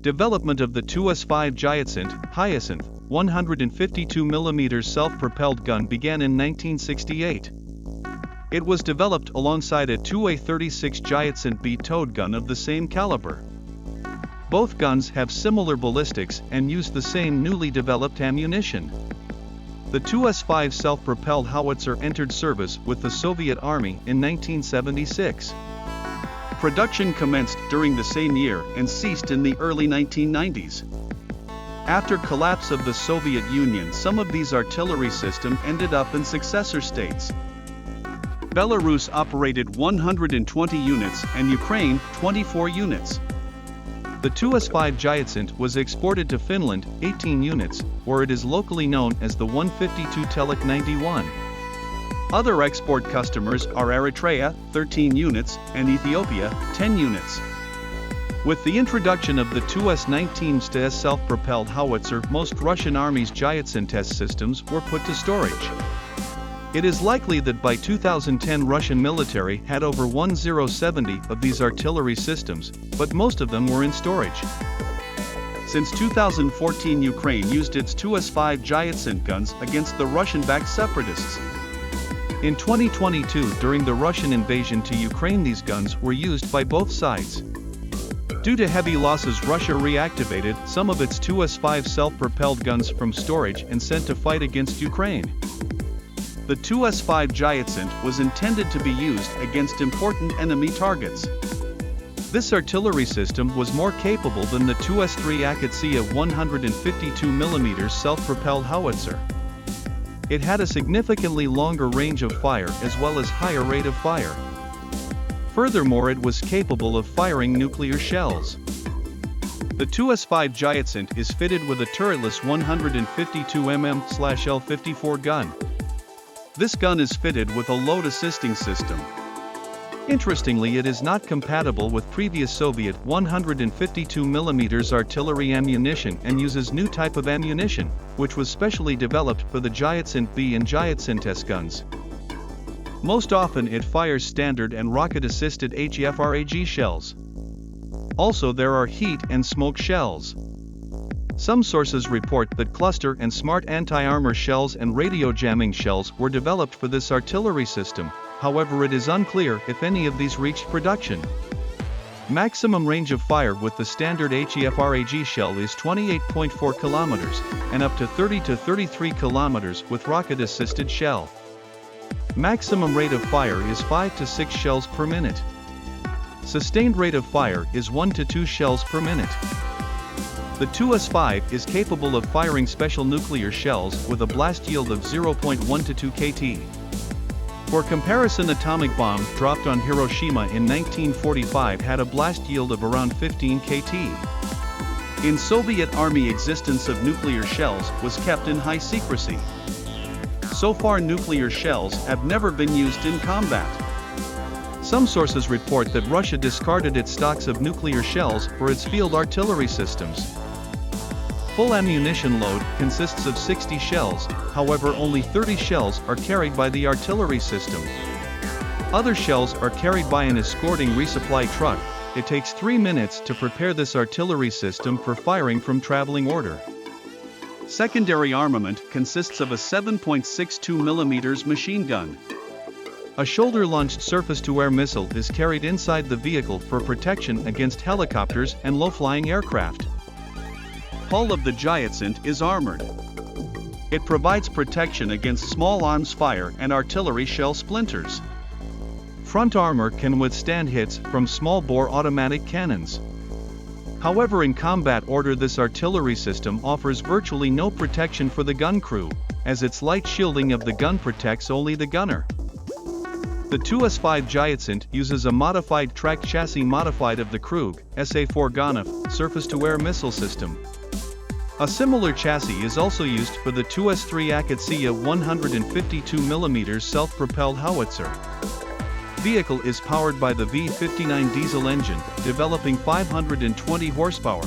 Development of the 2S5 Giatsint-S 152mm self-propelled gun began in 1968. It was developed alongside a 2A36 Giatsint-B towed gun of the same caliber. Both guns have similar ballistics and use the same newly developed ammunition. The 2S5 self-propelled howitzer entered service with the Soviet Army in 1976. Production commenced during the same year and ceased in the early 1990s. After collapse of the Soviet Union, some of these artillery systems ended up in successor states. Belarus operated 120 units and Ukraine 24 units. The 2S5 Giatsint was exported to Finland, 18 units, where it is locally known as the 152 Telek 91. Other export customers are Eritrea, 13 units, and Ethiopia, 10 units. With the introduction of the 2S19 self-propelled howitzer, most Russian armies' Giatsint-S systems were put to storage. It is likely that by 2010 Russian military had over 1070 of these artillery systems, but most of them were in storage. Since 2014, Ukraine used its 2S5 Giatsint guns against the Russian-backed separatists. In 2022, during the Russian invasion to Ukraine, these guns were used by both sides. Due to heavy losses, Russia reactivated some of its 2S5 self-propelled guns from storage and sent to fight against Ukraine. The 2S5 Giatsint was intended to be used against important enemy targets. This artillery system was more capable than the 2S3 Akatsiya 152mm self-propelled howitzer. It had a significantly longer range of fire as well as higher rate of fire. Furthermore, it was capable of firing nuclear shells. The 2S5 Giatsint is fitted with a turretless 152mm/L54 gun. This gun is fitted with a load assisting system. Interestingly, it is not compatible with previous Soviet 152mm artillery ammunition and uses new type of ammunition, which was specially developed for the Giatsint-B and Giatsint-S guns. Most often it fires standard and rocket-assisted HEFRAG shells. Also, there are heat and smoke shells. Some sources report that cluster and smart anti-armor shells and radio jamming shells were developed for this artillery system. However, it is unclear if any of these reached production. Maximum range of fire with the standard HEFRAG shell is 28.4 km, and up to 30 to 33 km with rocket-assisted shell. Maximum rate of fire is 5 to 6 shells per minute. Sustained rate of fire is 1 to 2 shells per minute. The 2S5 is capable of firing special nuclear shells with a blast yield of 0.1 to 2 kT. For comparison, atomic bomb dropped on Hiroshima in 1945 had a blast yield of around 15 kT. In Soviet Army, existence of nuclear shells was kept in high secrecy. So far, nuclear shells have never been used in combat. Some sources report that Russia discarded its stocks of nuclear shells for its field artillery systems. Full ammunition load consists of 60 shells, however only 30 shells are carried by the artillery system. Other shells are carried by an escorting resupply truck. It takes 3 minutes to prepare this artillery system for firing from traveling order. Secondary armament consists of a 7.62mm machine gun. A shoulder-launched surface-to-air missile is carried inside the vehicle for protection against helicopters and low-flying aircraft. Hull of the Giatsint is armored. It provides protection against small arms fire and artillery shell splinters. Front armor can withstand hits from small-bore automatic cannons. However, in combat order, this artillery system offers virtually no protection for the gun crew, as its light shielding of the gun protects only the gunner. The 2S5 Giatsint uses a modified tracked chassis modified of the Krug SA-4 Ganef surface-to-air missile system. A similar chassis is also used for the 2S3 Akatsiya 152mm self-propelled howitzer. Vehicle is powered by the V59 diesel engine, developing 520 horsepower.